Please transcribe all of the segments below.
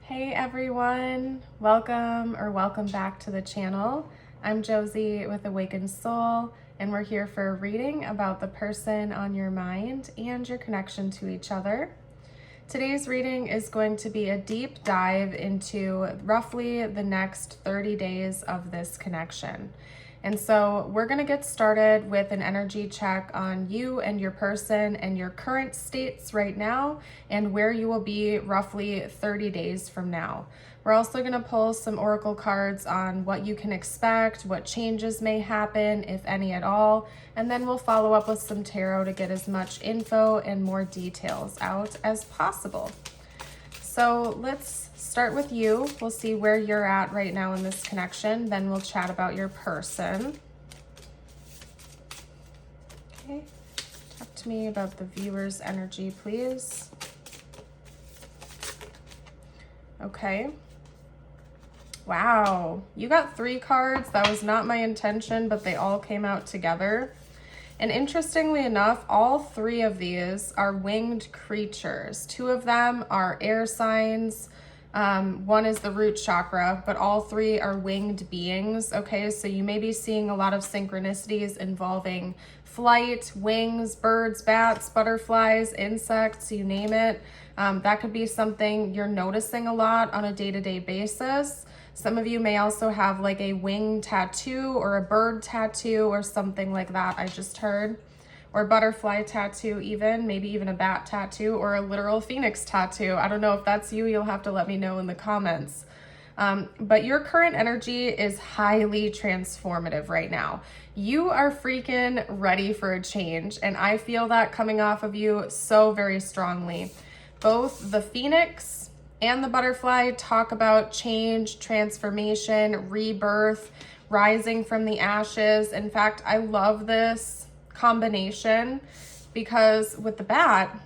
Hey everyone, welcome back to the channel. I'm Josie with Awakened Soul, and we're here for a reading about the person on your mind and your connection to each other. Today's reading is going to be a deep dive into roughly the next 30 days of this connection. And so we're going to get started with an energy check on you and your person and your current states right now and where you will be roughly 30 days from now. We're also going to pull some oracle cards on what you can expect, what changes may happen, if any at all, and then we'll follow up with some tarot to get as much info and more details out as possible. So let's start with you. We'll see where you're at right now in this connection. Then we'll chat about your person. Okay. Talk to me about the viewer's energy, please. Okay. Wow. You got 3 cards. That was not my intention, but they all came out together. And interestingly enough, all 3 of these are winged creatures. 2 of them are air signs. One is the root chakra, but all 3 are winged beings. Okay, so you may be seeing a lot of synchronicities involving flight, wings, birds, bats, butterflies, insects, you name it. That could be something you're noticing a lot on a day-to-day basis. Some of you may also have like a wing tattoo or a bird tattoo or something like that, I just heard. Or butterfly tattoo even, maybe even a bat tattoo or a literal phoenix tattoo. I don't know if that's you, you'll have to let me know in the comments. But your current energy is highly transformative right now. You are freaking ready for a change, and I feel that coming off of you so very strongly. Both the phoenix and the butterfly talk about change, transformation, rebirth, rising from the ashes. In fact, I love this combination because with the bat,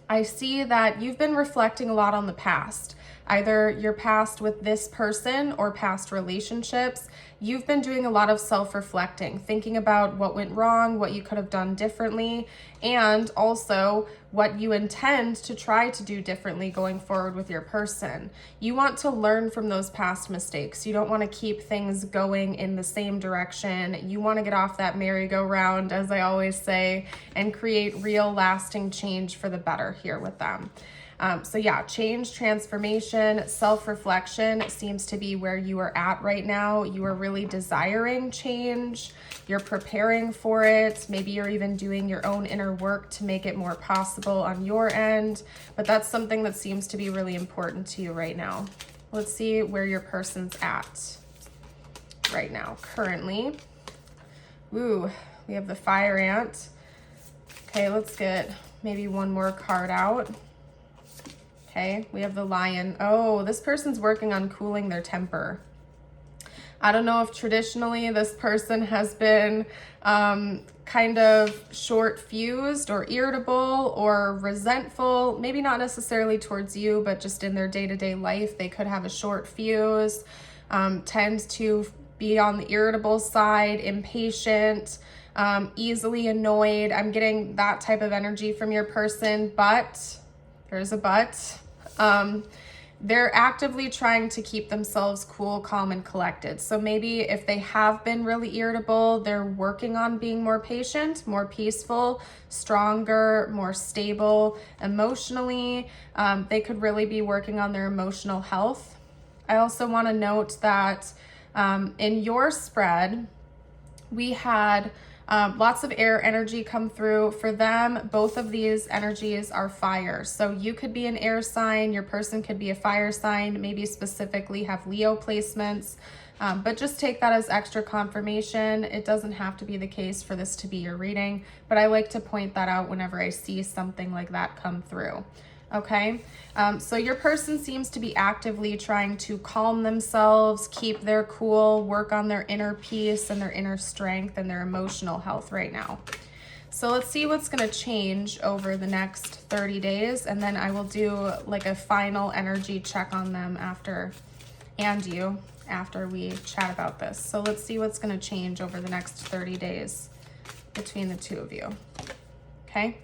I see that you've been reflecting a lot on the past. Either your past with this person or past relationships. You've been doing a lot of self-reflecting, thinking about what went wrong, what you could have done differently, and also what you intend to try to do differently going forward with your person. You want to learn from those past mistakes. You don't want to keep things going in the same direction. You want to get off that merry-go-round, as I always say, and create real lasting change for the better here with them. So yeah, change, transformation, self-reflection seems to be where you are at right now. You are really desiring change. You're preparing for it. Maybe you're even doing your own inner work to make it more possible on your end. But that's something that seems to be really important to you right now. Let's see where your person's at right now, currently. Ooh, we have the fire ant. Okay, let's get maybe one more card out. Okay, we have the lion. Oh, this person's working on cooling their temper. I don't know if traditionally this person has been kind of short-fused or irritable or resentful, maybe not necessarily towards you, but just in their day-to-day life, they could have a short fuse, tend to be on the irritable side, impatient, easily annoyed. I'm getting that type of energy from your person, but there's a but. They're actively trying to keep themselves cool, calm, and collected. So maybe if they have been really irritable, they're working on being more patient, more peaceful, stronger, more stable emotionally. They could really be working on their emotional health. I also want to note that in your spread, we had lots of air energy come through. For them, both of these energies are fire. So you could be an air sign, your person could be a fire sign, maybe specifically have Leo placements, but just take that as extra confirmation. It doesn't have to be the case for this to be your reading, but I like to point that out whenever I see something like that come through. Okay, so your person seems to be actively trying to calm themselves, keep their cool, work on their inner peace and their inner strength and their emotional health right now. So let's see what's going to change over the next 30 days, and then I will do like a final energy check on them after, and you, after we chat about this. So let's see what's going to change over the next 30 days between the 2 of you. Okay.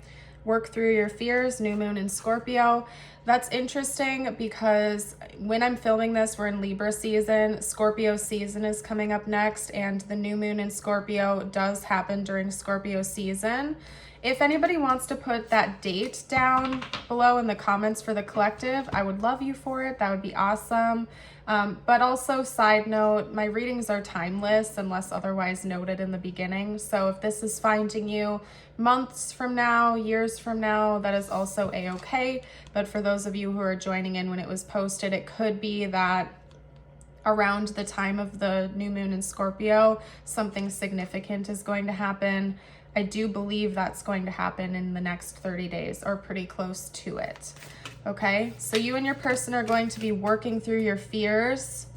work through your fears, new moon in Scorpio. That's interesting because when I'm filming this, we're in Libra season. Scorpio season is coming up next, and the new moon in Scorpio does happen during Scorpio season. If anybody wants to put that date down below in the comments for the collective, I would love you for it. That would be awesome. But also, side note, my readings are timeless unless otherwise noted in the beginning. So if this is finding you months from now, years from now, that is also a-okay. But for those of you who are joining in when it was posted, it could be that around the time of the new moon in Scorpio, something significant is going to happen. I do believe that's going to happen in the next 30 days or pretty close to it. Okay, so you and your person are going to be working through your fears.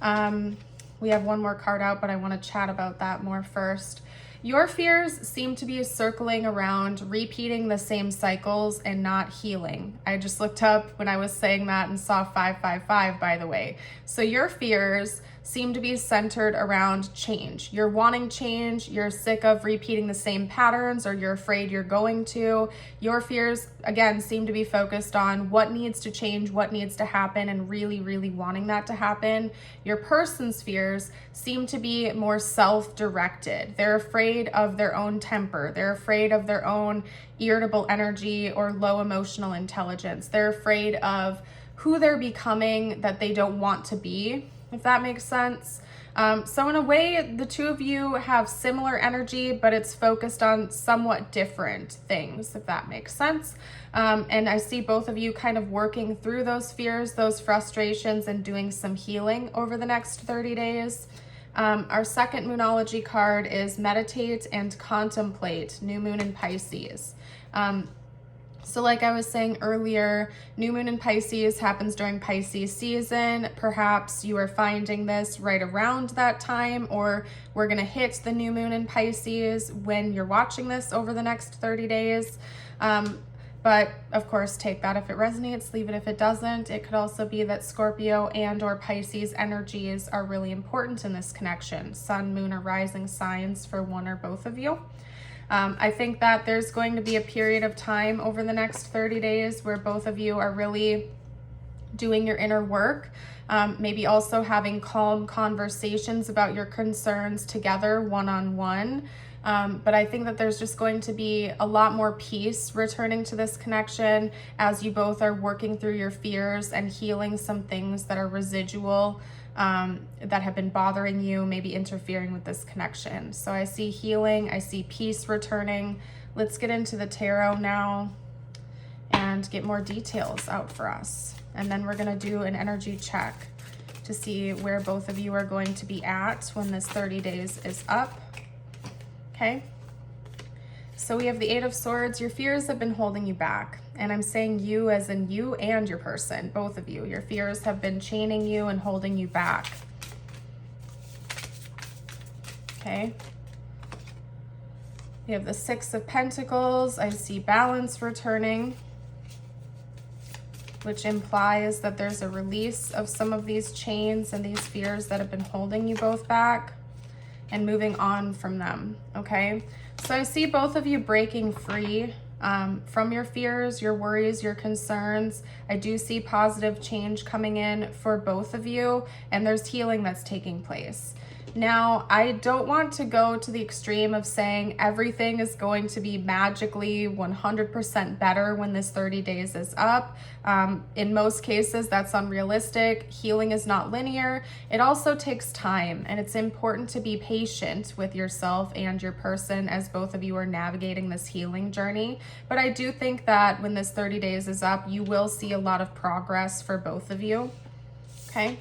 We have one more card out, but I want to chat about that more first. Your fears seem to be circling around repeating the same cycles and not healing. I just looked up when I was saying that and saw 555, by the way. So your fears seem to be centered around change. You're wanting change, you're sick of repeating the same patterns, or you're afraid you're going to. Your fears, again, seem to be focused on what needs to change, what needs to happen, and really, really wanting that to happen. Your person's fears seem to be more self-directed. They're afraid of their own temper. They're afraid of their own irritable energy or low emotional intelligence. They're afraid of who they're becoming that they don't want to be, if that makes sense. So in a way, the two of you have similar energy, but it's focused on somewhat different things, if that makes sense. And I see both of you kind of working through those fears, those frustrations, and doing some healing over the next 30 days. Our second Moonology card is Meditate and Contemplate, New Moon in Pisces. So like I was saying earlier, new moon in Pisces happens during Pisces season. Perhaps you are finding this right around that time, or we're going to hit the new moon in Pisces when you're watching this over the next 30 days. But of course, take that if it resonates, leave it if it doesn't. It could also be that Scorpio and or Pisces energies are really important in this connection. Sun, moon, or rising signs for one or both of you. I think that there's going to be a period of time over the next 30 days where both of you are really doing your inner work, maybe also having calm conversations about your concerns together one-on-one. But I think that there's just going to be a lot more peace returning to this connection as you both are working through your fears and healing some things that are residual, that have been bothering you, maybe interfering with this connection. So I see healing, I see peace returning. Let's get into the tarot now and get more details out for us. And then we're gonna do an energy check to see where both of you are going to be at when this 30 days is up. Okay, so we have the Eight of Swords. Your fears have been holding you back. And I'm saying you as in you and your person, both of you. Your fears have been chaining you and holding you back. Okay. We have the Six of Pentacles. I see balance returning, which implies that there's a release of some of these chains and these fears that have been holding you both back and moving on from them, okay? So I see both of you breaking free from your fears, your worries, your concerns. I do see positive change coming in for both of you, and there's healing that's taking place. Now, I don't want to go to the extreme of saying everything is going to be magically 100% better when this 30 days is up. In most cases, that's unrealistic. Healing is not linear. It also takes time, and it's important to be patient with yourself and your person as both of you are navigating this healing journey. But I do think that when this 30 days is up, you will see a lot of progress for both of you, okay?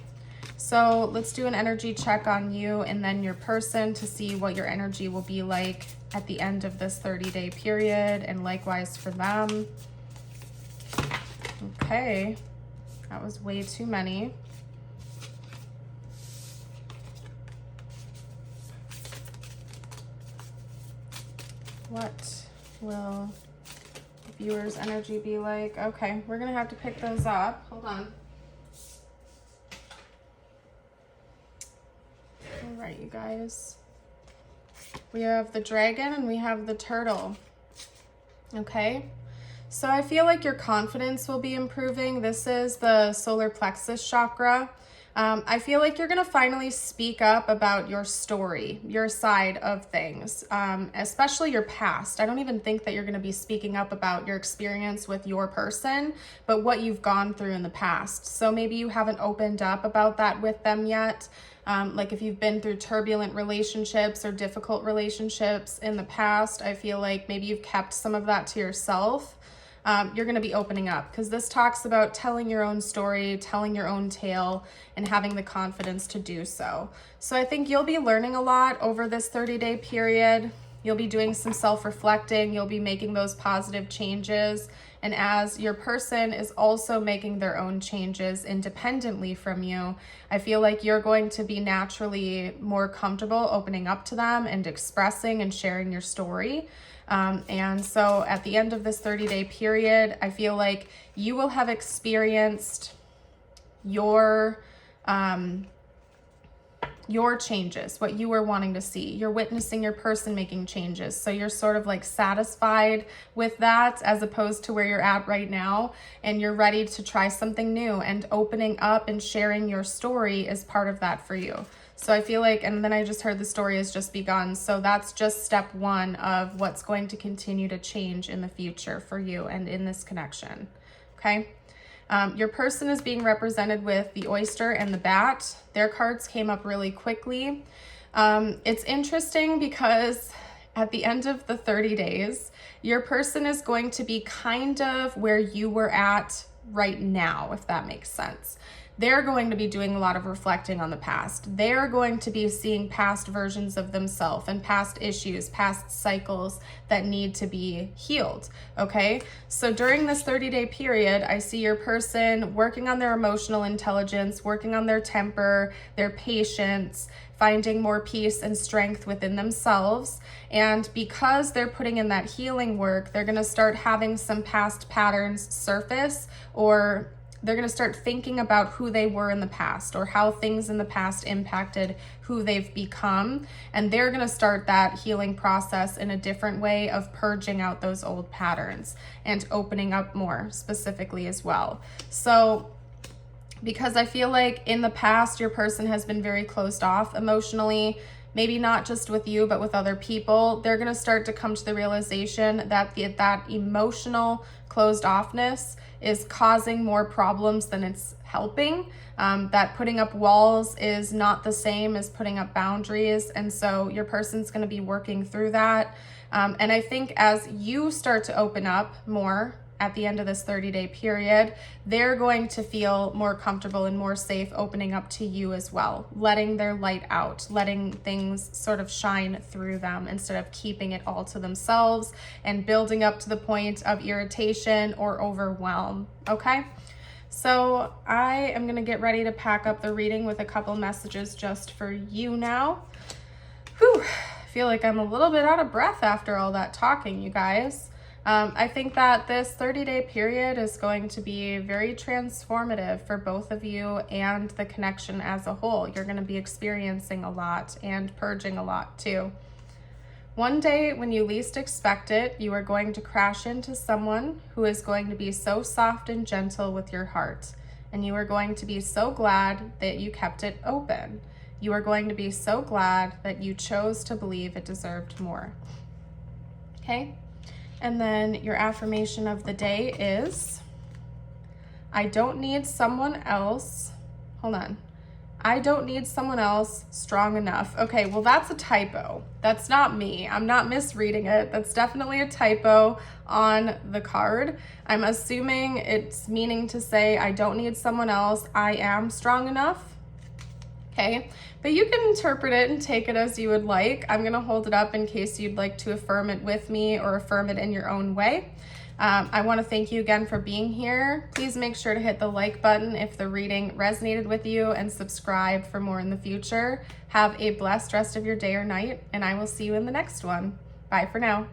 So let's do an energy check on you and then your person to see what your energy will be like at the end of this 30-day period, and likewise for them. Okay, that was way too many. What will the viewer's energy be like? Okay, we're gonna have to pick those up. Hold on. All right, you guys. We have the dragon and we have the turtle. Okay, So I feel like your confidence will be improving. This is the solar plexus chakra. I feel like you're going to finally speak up about your story, your side of things, especially your past. I don't even think that you're going to be speaking up about your experience with your person, but what you've gone through in the past. So maybe you haven't opened up about that with them yet. Like if you've been through turbulent relationships or difficult relationships in the past, I feel like maybe you've kept some of that to yourself. You're going to be opening up, because this talks about telling your own story, telling your own tale, and having the confidence to do so. So I think you'll be learning a lot over this 30-day period. You'll be doing some self-reflecting. You'll be making those positive changes. And as your person is also making their own changes independently from you, I feel like you're going to be naturally more comfortable opening up to them and expressing and sharing your story. And so at the end of this 30-day period, I feel like you will have experienced your changes, what you were wanting to see. You're witnessing your person making changes. So you're sort of like satisfied with that, as opposed to where you're at right now. And you're ready to try something new, and opening up and sharing your story is part of that for you. So I feel like, and then I just heard the story has just begun. So that's just step one of what's going to continue to change in the future for you and in this connection. Okay. Your person is being represented with the oyster and the bat. Their cards came up really quickly. It's interesting because at the end of the 30 days, your person is going to be kind of where you were at right now, if that makes sense. They're going to be doing a lot of reflecting on the past. They're going to be seeing past versions of themselves and past issues, past cycles that need to be healed, okay? So during this 30-day period, I see your person working on their emotional intelligence, working on their temper, their patience, finding more peace and strength within themselves. And because they're putting in that healing work, they're gonna start having some past patterns surface, or they're going to start thinking about who they were in the past, or how things in the past impacted who they've become. And they're going to start that healing process in a different way of purging out those old patterns and opening up more specifically as well. So because I feel like in the past, your person has been very closed off emotionally, maybe not just with you, but with other people, they're going to start to come to the realization that that emotional closed offness is causing more problems than it's helping. That putting up walls is not the same as putting up boundaries. And so your person's going to be working through that. And I think as you start to open up more at the end of this 30-day period, they're going to feel more comfortable and more safe opening up to you as well, letting their light out, letting things sort of shine through them instead of keeping it all to themselves and building up to the point of irritation or overwhelm, okay? So I am going to get ready to pack up the reading with a couple messages just for you now. Whew, I feel like I'm a little bit out of breath after all that talking, you guys. I think that this 30-day period is going to be very transformative for both of you and the connection as a whole. You're going to be experiencing a lot and purging a lot too. One day when you least expect it, you are going to crash into someone who is going to be so soft and gentle with your heart. And you are going to be so glad that you kept it open. You are going to be so glad that you chose to believe it deserved more. Okay? And then your affirmation of the day is, I don't need someone else. Hold on. I don't need someone else strong enough. Okay, well, that's a typo. That's not me. I'm not misreading it. That's definitely a typo on the card. I'm assuming it's meaning to say, I don't need someone else. I am strong enough. Okay, but you can interpret it and take it as you would like. I'm gonna hold it up in case you'd like to affirm it with me or affirm it in your own way. I wanna thank you again for being here. Please make sure to hit the like button if the reading resonated with you, and subscribe for more in the future. Have a blessed rest of your day or night, and I will see you in the next one. Bye for now.